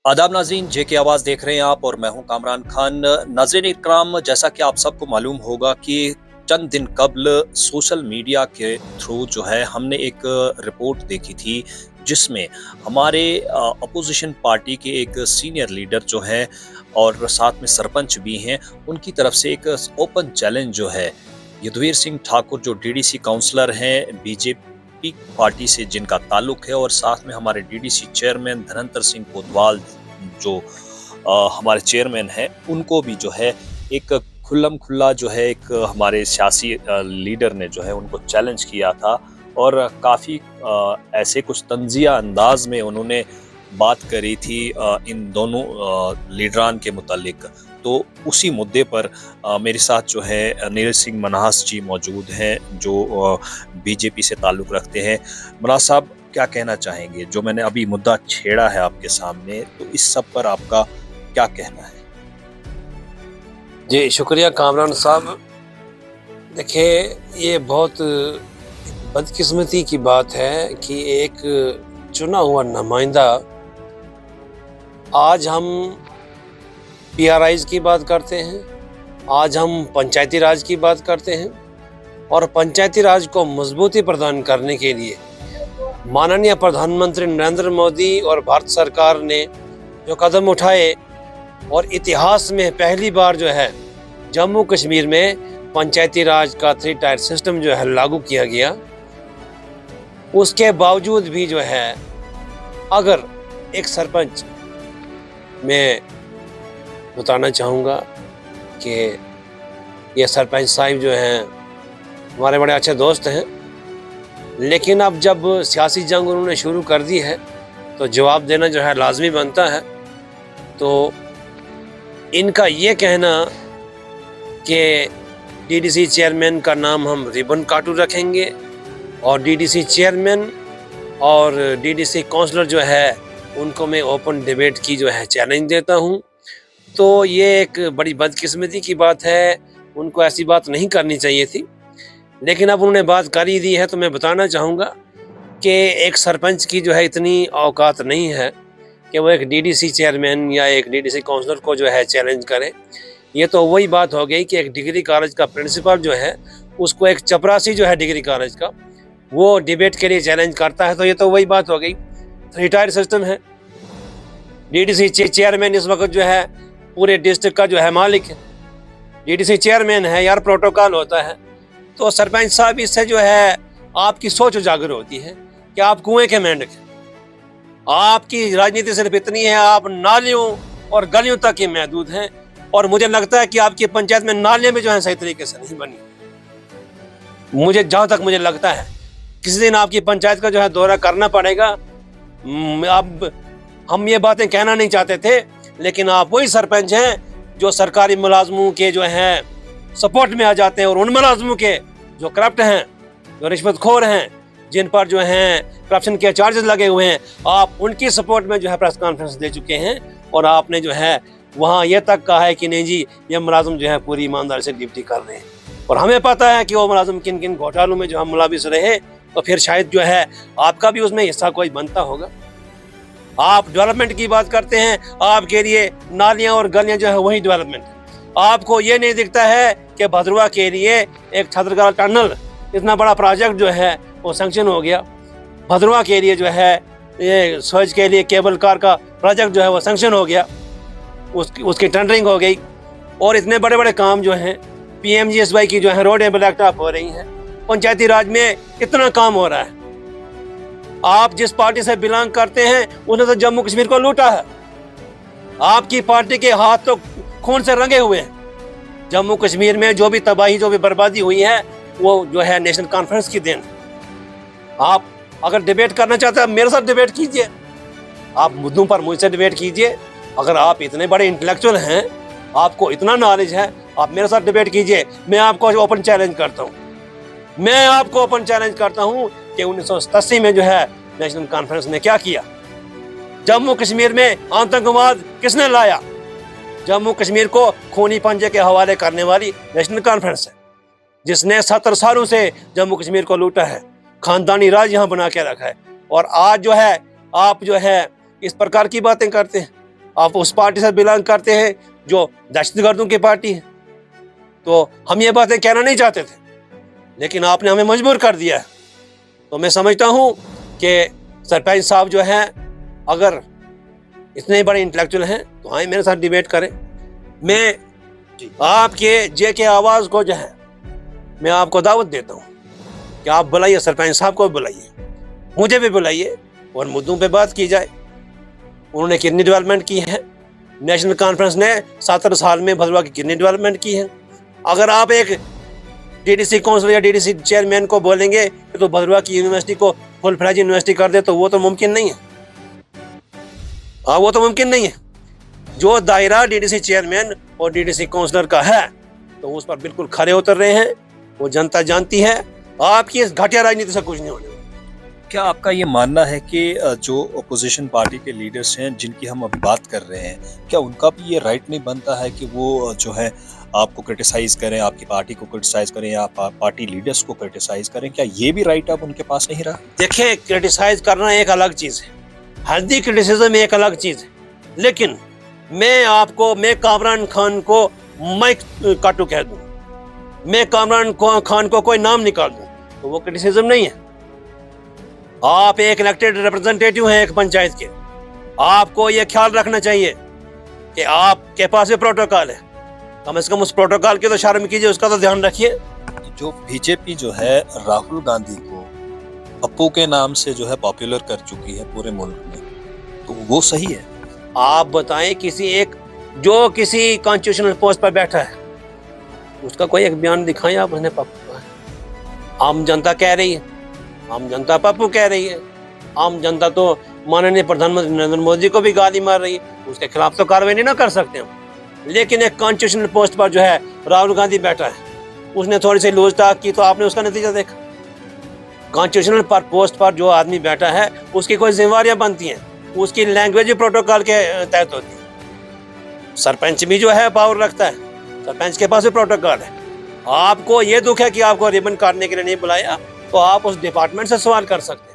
आदाब नाज़रीन, जे की आवाज़ देख रहे हैं आप और मैं हूं कामरान खान। नाज़रीन इकराम, जैसा कि आप सबको मालूम होगा कि चंद दिन कबल सोशल मीडिया के थ्रू जो है हमने एक रिपोर्ट देखी थी जिसमें हमारे अपोजिशन पार्टी के एक सीनियर लीडर जो है और साथ में सरपंच भी हैं, उनकी तरफ से एक ओपन चैलेंज जो है युद्धवीर सिंह ठाकुर जो डीडीसी काउंसलर हैं बीजेपी पार्टी से जिनका ताल्लुक है, और साथ में हमारे डीडीसी चेयरमैन धनंतर सिंह कोतवाल जो हमारे चेयरमैन हैं, उनको भी जो है एक खुल्लम खुल्ला जो है एक हमारे सियासी लीडर ने जो है उनको चैलेंज किया था। और काफ़ी ऐसे कुछ तंजिया अंदाज में उन्होंने बात करी थी इन दोनों लीडरान के मुतालिक। तो उसी मुद्दे पर मेरे साथ जो है नीरज सिंह मन्हास जी मौजूद हैं जो बीजेपी से ताल्लुक़ रखते हैं। मन्हास साहब, क्या कहना चाहेंगे? जो मैंने अभी मुद्दा छेड़ा है आपके सामने, तो इस सब पर आपका क्या कहना है? जी, शुक्रिया कामरान साहब। देखिए, ये बहुत बदकिस्मती की बात है कि एक चुना हुआ नुमाइंदा, आज हम पीआरआईज़ की बात करते हैं, आज हम पंचायती राज की बात करते हैं, और पंचायती राज को मजबूती प्रदान करने के लिए माननीय प्रधानमंत्री नरेंद्र मोदी और भारत सरकार ने जो कदम उठाए, और इतिहास में पहली बार जो है जम्मू कश्मीर में पंचायती राज का 3 टायर सिस्टम जो है लागू किया गया, उसके बावजूद भी जो है अगर एक सरपंच, मैं बताना चाहूँगा कि ये सरपंच साहिब जो हैं हमारे बड़े अच्छे दोस्त हैं, लेकिन अब जब सियासी जंग उन्होंने शुरू कर दी है तो जवाब देना जो है लाजमी बनता है। तो इनका ये कहना कि डीडीसी चेयरमैन का नाम हम रिबन काटू रखेंगे और डीडीसी चेयरमैन और डीडीसी काउंसलर जो है उनको मैं ओपन डिबेट की जो है चैलेंज देता हूँ, तो ये एक बड़ी बदकिस्मती की बात है। उनको ऐसी बात नहीं करनी चाहिए थी, लेकिन अब उन्होंने बात कर ही दी है। तो मैं बताना चाहूँगा कि एक सरपंच की जो है इतनी औकात नहीं है कि वो एक डीडीसी चेयरमैन या एक डीडीसी काउंसलर को जो है चैलेंज करे। ये तो वही बात हो गई कि एक डिग्री कॉलेज का प्रिंसिपल जो है उसको एक चपरासी जो है डिग्री कॉलेज का वो डिबेट के लिए चैलेंज करता है। तो ये तो वही बात हो गई। 3 टायर सिस्टम है। डीडीसी चेयरमैन इस वक्त जो है पूरे डिस्ट्रिक्ट का जो है मालिक है, डीडीसी चेयरमैन है यार, प्रोटोकॉल होता है। तो सरपंच साहब, इससे जो है आपकी सोच उजागर होती है कि आप कुएं के मेंढक हैं। आपकी राजनीति सिर्फ इतनी है, आप नालियों और गलियों तक ही महदूद हैं, और मुझे लगता है कि आपकी पंचायत में नालियां भी जो है सही तरीके से नहीं बनी। मुझे जहां तक मुझे लगता है किसी दिन आपकी पंचायत का जो है दौरा करना पड़ेगा। अब हम ये बातें कहना नहीं चाहते थे, लेकिन आप वही सरपंच हैं जो सरकारी मुलाजमों के जो है सपोर्ट में आ जाते हैं, और उन मुलाजमों के जो करप्ट हैं, जो रिश्वतखोर हैं, जिन पर जो हैं करप्शन के चार्जेस लगे हुए हैं, आप उनकी सपोर्ट में जो है प्रेस कॉन्फ्रेंस दे चुके हैं, और आपने जो है वहाँ ये तक कहा है कि नहीं जी, ये मुलाजिम जो है पूरी ईमानदारी से ड्यूटी कर रहे हैं। और हमें पता है कि वो मुलाजिम किन किन घोटालों में जो हम मुलविस रहे, तो फिर शायद जो है आपका भी उसमें हिस्सा कोई बनता होगा। आप डेवलपमेंट की बात करते हैं, आपके लिए नालियां और गलियां जो है वही डेवलपमेंट है। आपको ये नहीं दिखता है कि भद्रवा के लिए एक छतरगाल टनल, इतना बड़ा प्रोजेक्ट जो है वो सैंक्शन हो गया। भद्रवा के लिए जो है ये सोच के लिए केबल कार का प्रोजेक्ट जो है वो सैंक्शन हो गया, उसकी टेंडरिंग हो गई, और इतने बड़े बड़े काम जो हैं पीएमजीएसवाई की जो है रोडें ब्लैकटॉप हो रही हैं। पंचायती राज में कितना काम हो रहा है। आप जिस पार्टी से बिलोंग करते हैं उसने तो जम्मू कश्मीर को लूटा है। आपकी पार्टी के हाथ तो खून से रंगे हुए हैं। जम्मू कश्मीर में जो भी तबाही, जो भी बर्बादी हुई है, वो जो है नेशनल कॉन्फ्रेंस की देन। आप अगर डिबेट करना चाहते हैं मेरे साथ डिबेट कीजिए, आप मुद्दों पर मुझसे डिबेट कीजिए। अगर आप इतने बड़े इंटेलेक्चुअल हैं, आपको इतना नॉलेज है, आप मेरे साथ डिबेट कीजिए। मैं आपको ओपन चैलेंज करता हूँ, मैं आपको ओपन चैलेंज करता हूँ कि 1987 में जो है नेशनल कॉन्फ्रेंस ने क्या किया। जम्मू कश्मीर में आतंकवाद किसने लाया? जम्मू कश्मीर को खूनी पंजे के हवाले करने वाली नेशनल कॉन्फ्रेंस है, जिसने 70 सालों से जम्मू कश्मीर को लूटा है, खानदानी राज यहाँ बना के रखा है। और आज जो है आप जो है इस प्रकार की बातें करते हैं। आप उस पार्टी से बिलोंग करते हैं जो दहशतगर्दों की पार्टी है। तो हम ये बातें कहना नहीं चाहते थे, लेकिन आपने हमें मजबूर कर दिया है। तो मैं समझता हूँ कि सरपंच साहब जो हैं, अगर इतने बड़े इंटेलेक्चुअल हैं तो आए मेरे साथ डिबेट करें। मैं आपके जे के आवाज़ को जो है, मैं आपको दावत देता हूँ कि आप बुलाइए, सरपंच साहब को भी बुलाइए, मुझे भी बुलाइए और मुद्दों पे बात की जाए। उन्होंने कितनी डेवलपमेंट की है, नेशनल कॉन्फ्रेंस ने 17 साल में भदरवा की कितनी डेवलपमेंट की है। अगर आप एक डीडीसी काउंसिलर या डीडीसी चेयरमैन को बोलेंगे कि तो भदरवा की यूनिवर्सिटी को फुल फ्लैज यूनिवर्सिटी कर दे, तो वो तो मुमकिन नहीं है। हाँ, वो तो मुमकिन नहीं है। जो दायरा डीडीसी चेयरमैन और डीडीसी काउंसिलर का है, तो उस पर बिल्कुल खरे उतर रहे हैं। वो जनता जानती है। आपकी इस घटिया राजनीति से कुछ नहीं होने वाला। क्या आपका ये मानना है कि जो अपोजिशन पार्टी के लीडर्स हैं जिनकी हम अभी बात कर रहे हैं, क्या उनका भी ये राइट नहीं बनता है कि वो जो है आपको क्रिटिसाइज करें, आपकी पार्टी को क्रिटिसाइज करें या पार्टी लीडर्स को क्रिटिसाइज करें? क्या ये भी राइट अब उनके पास नहीं रहा? देखिए, क्रिटिसाइज करना एक अलग चीज़ है, हेल्दी क्रिटिसिज्म एक अलग चीज़ है। लेकिन मैं कामरान खान को माइक काटू कह दूं, मैं कामरान खान को कोई नाम निकाल दूं, तो वो क्रिटिसिज्म नहीं है। आप एक इलेक्टेड रिप्रेजेंटेटिव हैं एक पंचायत के, आपको ये ख्याल रखना चाहिए कि आपके पास भी प्रोटोकॉल है। कम से कम उस प्रोटोकॉल की तो शर्म कीजिए, उसका तो ध्यान रखिए। जो बीजेपी जो है राहुल गांधी को पप्पू के नाम से जो है पॉपुलर कर चुकी है पूरे मुल्क में, तो वो सही है? आप बताएं, किसी कॉन्स्टिट्यूशनल पोस्ट पर बैठा है, उसका कोई एक बयान दिखाएं आप, उसने पप्पू का। आम जनता कह रही है, आम जनता पप्पू कह रही है, आम जनता तो माननीय प्रधानमंत्री नरेंद्र मोदी को भी गाली मार रही है। उसके खिलाफ तो कार्रवाई नहीं ना कर सकते हम। लेकिन एक कॉन्स्टिट्यूशनल पोस्ट पर जो है राहुल गांधी बैठा है, उसने थोड़ी सी लूज टाक की, तो आपने उसका नतीजा देखा। कॉन्स्टिट्यूशनल पोस्ट पर जो आदमी बैठा है, उसकी कोई जिम्मेवारियां बनती हैं, उसकी लैंग्वेज भी प्रोटोकॉल के तहत होती है। सरपंच भी जो है पावर रखता है, सरपंच के पास भी प्रोटोकॉल है। आपको ये दुख है कि आपको रिबन काटने के लिए नहीं बुलाया, तो आप उस डिपार्टमेंट से सवाल कर सकते हैं।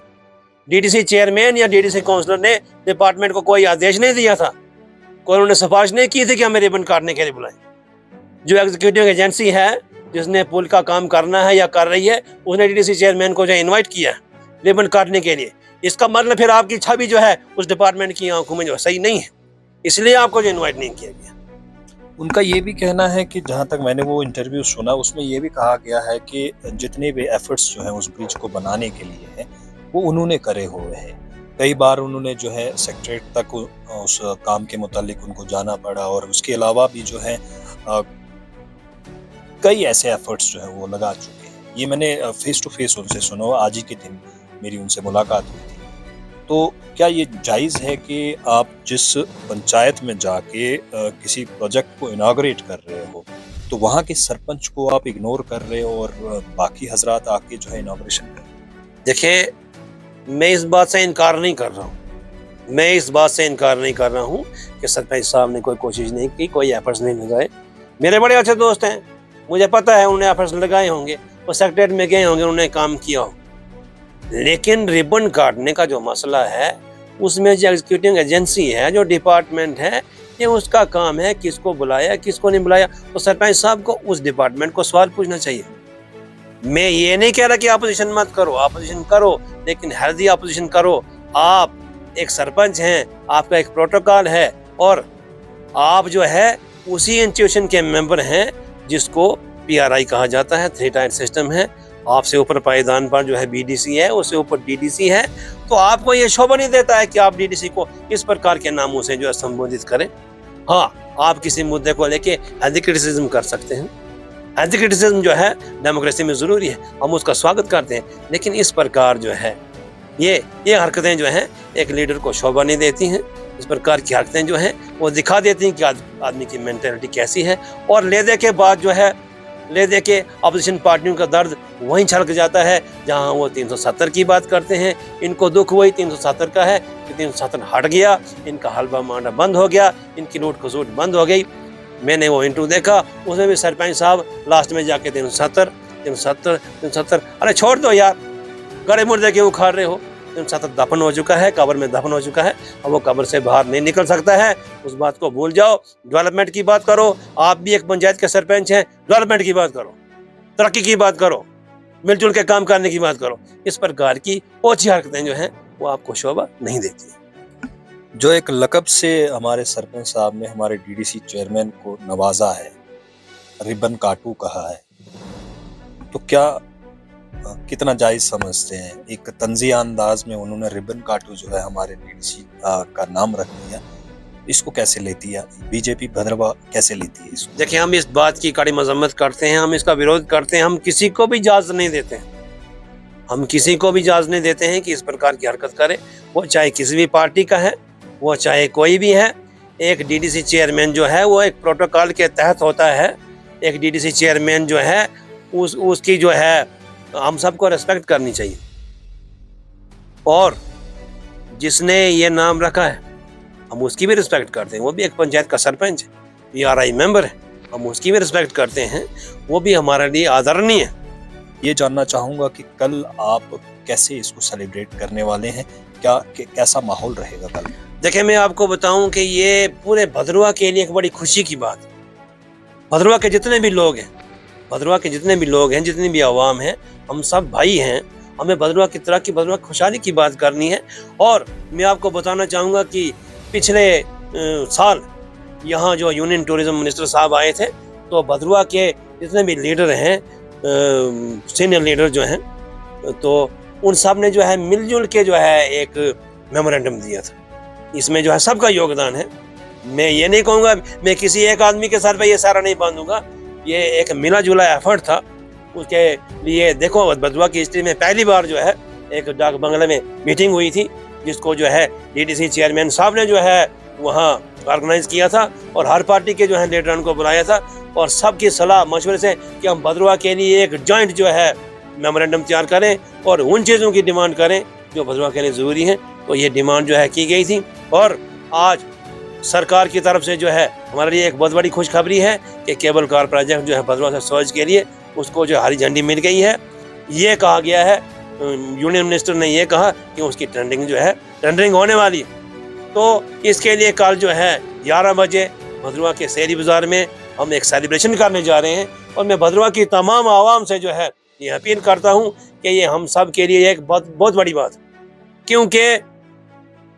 डीडीसी चेयरमैन या डीडीसी काउंसिलर ने डिपार्टमेंट को कोई आदेश नहीं दिया था, कोई उन्होंने सिफारिश नहीं की थी कि हमें रिबन काटने के लिए बुलाएं। जो एग्जीक्यूटिव एजेंसी है जिसने पुल का काम करना है या कर रही है, उसने डीडीसी चेयरमैन को जो इन्वाइट किया रिबन काटने के लिए। इसका मतलब फिर आपकी छवि जो है उस डिपार्टमेंट की आंखों में जो सही नहीं है, इसलिए आपको जो इन्वाइट नहीं किया गया। उनका ये भी कहना है कि जहाँ तक मैंने वो इंटरव्यू सुना, उसमें ये भी कहा गया है कि जितने भी एफर्ट्स जो हैं उस ब्रिज को बनाने के लिए हैं, वो उन्होंने करे हुए हैं। कई बार उन्होंने जो है सेक्रेटरीट तक उस काम के मुतालिक उनको जाना पड़ा, और उसके अलावा भी जो है कई ऐसे एफर्ट्स जो है वो लगा चुके हैं। ये मैंने फेस टू फेस उनसे सुना, आज ही के दिन मेरी उनसे मुलाकात हुई थी। तो क्या ये जायज़ है कि आप जिस पंचायत में जाके किसी प्रोजेक्ट को इनाग्रेट कर रहे हो, तो वहाँ के सरपंच को आप इग्नोर कर रहे हो और बाकी हजरात आके जो है इनाग्रेशन कर रहे हो? देखिए, मैं इस बात से इनकार नहीं कर रहा हूँ कि सरपंच साहब ने कोई कोशिश नहीं की, कोई एफर्ट्स नहीं लगाए। मेरे बड़े अच्छे दोस्त हैं, मुझे पता है उन्होंने एफर्ट्स लगाए होंगे, वो सेक्रेटरीट में गए होंगे, उन्होंने काम किया हो। लेकिन रिबन काटने का जो मसला है, उसमें जो एग्जीक्यूटिव एजेंसी है, जो डिपार्टमेंट है, ये उसका काम है किसको बुलाया किसको नहीं बुलाया। तो सरपंच साहब को उस डिपार्टमेंट को सवाल पूछना चाहिए। मैं ये नहीं कह रहा कि अपोजिशन मत करो, अपोजिशन करो, लेकिन हेल्दी अपोजिशन करो। आप एक सरपंच हैं, आपका एक प्रोटोकॉल है, और आप जो है उसी इंस्टीट्यूशन के मेंबर हैं जिसको PRI कहा जाता है, 3 टायर सिस्टम है। आपसे ऊपर पायदान पर जो है BDC है, उससे ऊपर DDC है। तो आपको ये शोभा नहीं देता है कि आप DDC को इस प्रकार के नामों से जो है संबोधित करें। हाँ, आप किसी मुद्दे को लेके हेल्दी क्रिटिसिज्म कर सकते हैं। हेल्दी क्रिटिसिज्म जो है डेमोक्रेसी में ज़रूरी है, हम उसका स्वागत करते हैं। लेकिन इस प्रकार जो है ये हरकतें जो हैं एक लीडर को शोभा नहीं देती हैं। इस प्रकार की हरकतें जो हैं वो दिखा देती हैं कि आदमी की मेंटालिटी कैसी है। और ले दे के अपोजिशन पार्टियों का दर्द वहीं छलक जाता है जहां वो 370 की बात करते हैं। इनको दुख वही 370 का है कि 370 हट गया, इनका हलवा मांडा बंद हो गया, इनकी लूट खसूट बंद हो गई। मैंने वो इंटरव्यू देखा, उसमें भी सरपंच साहब लास्ट में जाके 370। अरे छोड़ दो यार, गड़े मुर्दे क्यों उखाड़ रहे हो? साथ दफन हो चुका है, कब्र में दफन हो चुका है, और वो कब्र से बाहर नहीं निकल सकता है। उस बात को भूल जाओ, डेवलपमेंट की बात करो। आप भी एक पंचायत के सरपंच हैं, डेवलपमेंट की बात करो, तरक्की की बात करो, मिलजुल के काम करने की बात करो। इस प्रकार की ओछी हरकतें जो हैं वो आपको शोभा नहीं देती। जो एक लकब से हमारे सरपंच साहब ने हमारे डीडीसी चेयरमैन को नवाजा है, रिबन काटू कहा है, तो क्या कितना जायज समझते हैं? एक तंजिया अंदाज में उन्होंने रिबन काटू जो है हमारे डीडीसी का नाम रख दिया, इसको कैसे लेती है बीजेपी भद्रवा, कैसे लेती है इसको? देखिए, हम इस बात की कड़ी मजम्मत करते हैं, हम इसका विरोध करते हैं। हम किसी को भी इजाजत नहीं देते हैं, हम किसी को भी इजाजत नहीं देते हैं कि इस प्रकार की हरकत करे, वो चाहे किसी भी पार्टी का है, वो चाहे कोई भी है। एक डीडीसी चेयरमैन जो है वो एक प्रोटोकॉल के तहत होता है। एक डीडीसी चेयरमैन जो है उसकी जो है हम सबको रेस्पेक्ट करनी चाहिए। और जिसने ये नाम रखा है हम उसकी भी रिस्पेक्ट करते हैं, वो भी एक पंचायत का सरपंच है, PRI मेंबर है, हम उसकी भी रिस्पेक्ट करते हैं, वो भी हमारे लिए आदरणीय है। ये जानना चाहूंगा कि कल आप कैसे इसको सेलिब्रेट करने वाले हैं, कैसा माहौल रहेगा कल? देखिए, मैं आपको बताऊं कि ये पूरे भद्रवा के लिए एक बड़ी खुशी की बात है। भद्रवा के जितने भी लोग हैं, भद्रवा के जितने भी लोग हैं, जितनी भी आवाम है, हम सब भाई हैं। हमें भद्रवा की तरक्की, भद्रवा की खुशहाली की बात करनी है। और मैं आपको बताना चाहूँगा कि पिछले साल यहाँ जो यूनियन टूरिज्म मिनिस्टर साहब आए थे, तो भद्रवा के जितने भी लीडर हैं, सीनियर लीडर जो हैं, तो उन सब ने जो है मिलजुल के जो है एक मेमोरेंडम दिया था। इसमें जो है सबका योगदान है। मैं ये नहीं कहूँगा, मैं किसी एक आदमी के सर पे ये सारा नहीं बांधूंगा, ये एक मिला जुला एफर्ट था। उसके लिए देखो, भद्रवा की हिस्ट्री में पहली बार जो है एक डाक बंगले में मीटिंग हुई थी, जिसको जो है डीडीसी चेयरमैन साहब ने जो है वहाँ ऑर्गेनाइज किया था, और हर पार्टी के जो है लीडरान को बुलाया था, और सबकी सलाह मशवरे से कि हम भद्रवा के लिए एक जॉइंट जो है मेमोरेंडम तैयार करें और उन चीज़ों की डिमांड करें जो भद्रवा के लिए ज़रूरी है। तो ये डिमांड जो है की गई थी, और आज सरकार की तरफ से जो है हमारे लिए एक बहुत बड़ी खुशखबरी है कि केबल कार प्रोजेक्ट जो है भद्रवा से सोच के लिए उसको जो हरी झंडी मिल गई है। ये कहा गया है, यूनियन मिनिस्टर ने ये कहा कि उसकी टेंडरिंग होने वाली है। तो इसके लिए कल जो है 11 बजे भद्रवा के शहरी बाजार में हम एक सेलिब्रेशन करने जा रहे हैं। और मैं भद्रवा की तमाम आवाम से जो है ये अपील करता हूँ कि ये हम सब के लिए एक बहुत बड़ी बात है, क्योंकि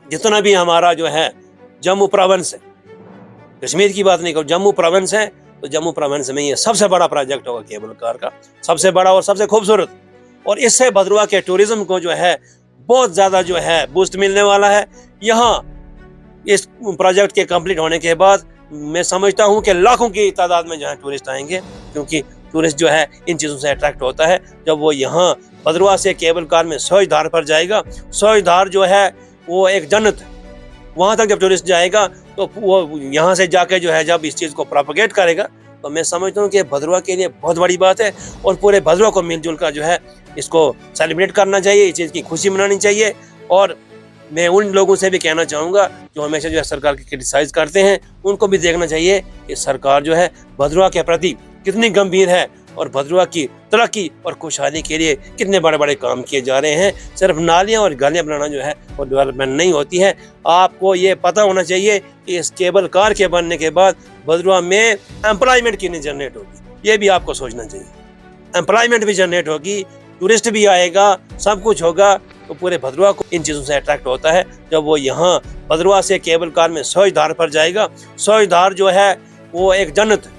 जितना भी हमारा जो है जम्मू प्रोविंस है, कश्मीर की बात नहीं करूँ, जम्मू प्रोविंस है, तो जम्मू प्रोविंस में ये सबसे बड़ा प्रोजेक्ट होगा केबल कार का, सबसे बड़ा और सबसे खूबसूरत। और इससे भद्रवा के टूरिज्म को जो है बहुत ज़्यादा जो है बूस्ट मिलने वाला है। यहाँ इस प्रोजेक्ट के कंप्लीट होने के बाद मैं समझता हूँ कि लाखों की तादाद में जो है टूरिस्ट आएंगे, क्योंकि टूरिस्ट जो है इन चीज़ों से अट्रैक्ट होता है। जब वो यहाँ भद्रवा से केबल कार में सोजधार पर जाएगा, सोजधार जो है वो एक जन्नत है, वहाँ तक जब टूरिस्ट जाएगा तो वो यहाँ से जाके जो है जब इस चीज़ को प्रोपेगेट करेगा, तो मैं समझता हूँ कि भद्रवा के लिए बहुत बड़ी बात है। और पूरे भद्रवा को मिलजुल कर जो है इसको सेलिब्रेट करना चाहिए, इस चीज़ की खुशी मनानी चाहिए। और मैं उन लोगों से भी कहना चाहूँगा जो हमेशा जो है सरकार की क्रिटिसाइज करते हैं, उनको भी देखना चाहिए कि सरकार जो है भद्रवा के प्रति कितनी गंभीर है और भद्रवा की तरक्की और खुशहाली के लिए कितने बड़े बड़े काम किए जा रहे हैं। सिर्फ नालियाँ और गलियाँ बनाना जो है वो डेवलपमेंट नहीं होती है। आपको ये पता होना चाहिए कि इस केबल कार के बनने के बाद भद्रवा में एम्प्लॉयमेंट कितनी जनरेट होगी, ये भी आपको सोचना चाहिए। एम्प्लॉयमेंट भी जनरेट होगी, टूरिस्ट भी आएगा, सब कुछ होगा। तो पूरे भद्रवा को इन चीज़ों से अट्रैक्ट होता है। जब वो यहाँ भद्रवा से केबल कार में सोजधार पर जाएगा, सोजधार जो है वो एक जन्नत है,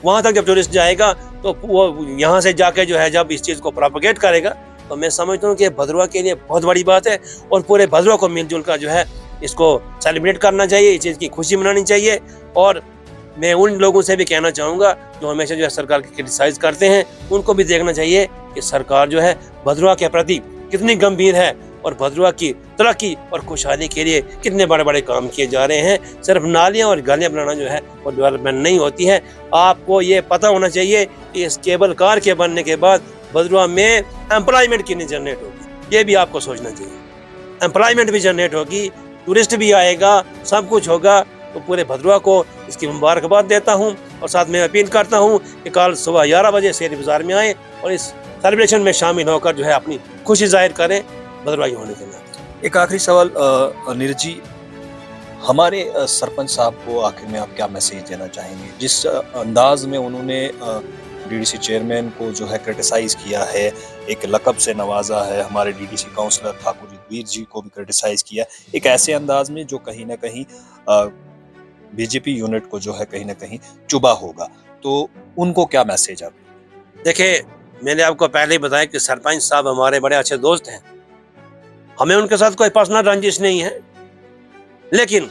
वहाँ तक जब टूरिस्ट जाएगा तो वो यहाँ से जाके जो है जब इस चीज़ को प्रोपेगेट करेगा, तो मैं समझता हूँ कि भद्रवा के लिए बहुत बड़ी बात है। और पूरे भद्रवा को मिलजुल कर जो है इसको सेलिब्रेट करना चाहिए, इस चीज़ की खुशी मनानी चाहिए। और मैं उन लोगों से भी कहना चाहूँगा जो हमेशा जो है सरकार की क्रिटिसाइज करते हैं, उनको भी देखना चाहिए कि सरकार जो है भद्रवा के प्रति कितनी गंभीर है और भद्रवा की तरक्की और खुशहाली के लिए कितने बड़े बड़े काम किए जा रहे हैं। सिर्फ नालियाँ और गलियाँ बनाना जो है वो डेवलपमेंट नहीं होती है। आपको ये पता होना चाहिए कि इस केबल कार के बनने के बाद भद्रवा में एम्प्लॉयमेंट कितनी जनरेट होगी, ये भी आपको सोचना चाहिए। एम्प्लॉयमेंट भी जनरेट होगी, टूरिस्ट भी आएगा, सब कुछ होगा। तो पूरे भद्रवा को इसकी मुबारकबाद देता हूँ और साथ में अपील करता हूँ कि कल सुबह 11 बजे शहरी बाजार में आए और इस सेलिब्रेशन में शामिल होकर जो है अपनी खुशी जाहिर करें भद्रवाही होने के नाते। एक आखिरी सवाल नीरज जी, हमारे सरपंच साहब को आखिर में आप क्या मैसेज देना चाहेंगे? जिस अंदाज में उन्होंने डीडीसी चेयरमैन को जो है क्रिटिसाइज किया है, एक लक़ब से नवाजा है, हमारे डीडीसी काउंसलर ठाकुर वीर जी को भी क्रिटिसाइज किया, एक ऐसे अंदाज में जो कहीं न कहीं बीजेपी यूनिट को जो है कहीं न कहीं चुभा होगा, तो उनको क्या मैसेज आप? देखिए, मैंने आपको पहले ही बताया कि सरपंच साहब हमारे बड़े अच्छे दोस्त हैं। हमें उनके साथ कोई पर्सनल रंजिश नहीं है, लेकिन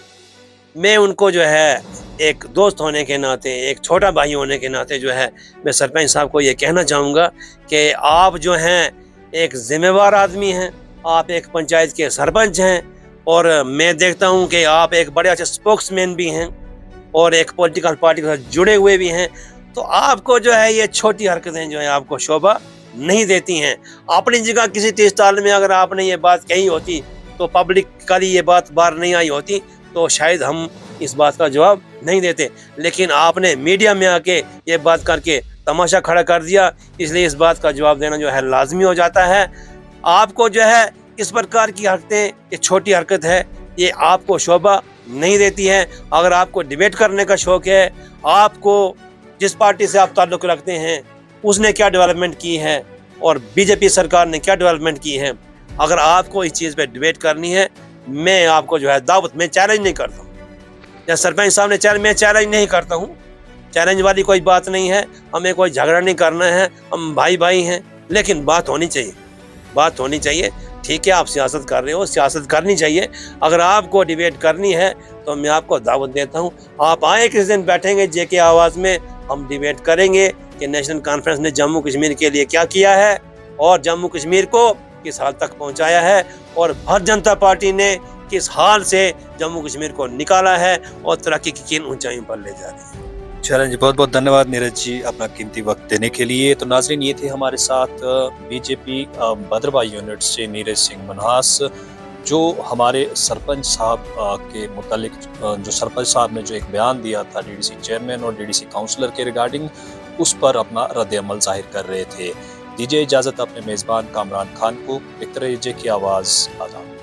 मैं उनको जो है एक दोस्त होने के नाते, एक छोटा भाई होने के नाते जो है, मैं सरपंच साहब को ये कहना चाहूँगा कि आप जो हैं एक ज़िम्मेवार आदमी हैं, आप एक पंचायत के सरपंच हैं और मैं देखता हूँ कि आप एक बड़े अच्छे स्पोक्समैन भी हैं और एक पॉलिटिकल पार्टी के साथ जुड़े हुए भी हैं। तो आपको जो है ये छोटी हरकतें जो है आपको शोभा नहीं देती हैं। अपनी जगह किसी टी स्टॉल में अगर आपने ये बात कही होती तो पब्लिकली ये बात बाहर नहीं आई होती तो शायद हम इस बात का जवाब नहीं देते, लेकिन आपने मीडिया में आके ये बात करके तमाशा खड़ा कर दिया, इसलिए इस बात का जवाब देना जो है लाजमी हो जाता है। आपको जो है इस प्रकार की हरकतें, ये छोटी हरकत है, ये आपको शोभा नहीं देती है। अगर आपको डिबेट करने का शौक है, आपको जिस पार्टी से आप ताल्लुक़ रखते हैं उसने क्या डेवलपमेंट की है और बीजेपी सरकार ने क्या डेवलपमेंट की है, अगर आपको इस चीज़ पे डिबेट करनी है, मैं आपको जो है दावत में चैलेंज नहीं करता हूँ। या सरपंच साहब ने चैलेंज, मैं चैलेंज नहीं करता हूँ, चैलेंज वाली कोई बात नहीं है, हमें कोई झगड़ा नहीं करना है, हम भाई भाई हैं, लेकिन बात होनी चाहिए, बात होनी चाहिए। ठीक है, आप सियासत कर रहे हो, सियासत करनी चाहिए। अगर आपको डिबेट करनी है तो मैं आपको दावत देता हूँ, आप आए किस दिन, बैठेंगे जेके आवाज़ में, हम डिबेट करेंगे कि नेशनल कॉन्फ्रेंस ने जम्मू कश्मीर के लिए क्या किया है और जम्मू कश्मीर को किस हाल तक पहुंचाया है और भारतीय जनता पार्टी ने किस हाल से जम्मू कश्मीर को निकाला है और तरक्की की किन ऊंचाइयों पर ले जा रही है। चलें जी, बहुत बहुत धन्यवाद नीरज जी अपना कीमती वक्त देने के लिए। तो नाज़रीन, ये थे हमारे साथ बीजेपी भद्रवाही यूनिट से नीरज सिंह मनहास, जो हमारे सरपंच साहब के मुतालिक जो सरपंच साहब ने जो एक बयान दिया था डीडीसी चेयरमैन और डीडीसी काउंसलर के रिगार्डिंग, उस पर अपना रद्द-ए-अमल जाहिर कर रहे थे। दीजिए इजाज़त अपने मेज़बान कामरान खान को। लिखते रहिए जे की आवाज़ आज़ाद।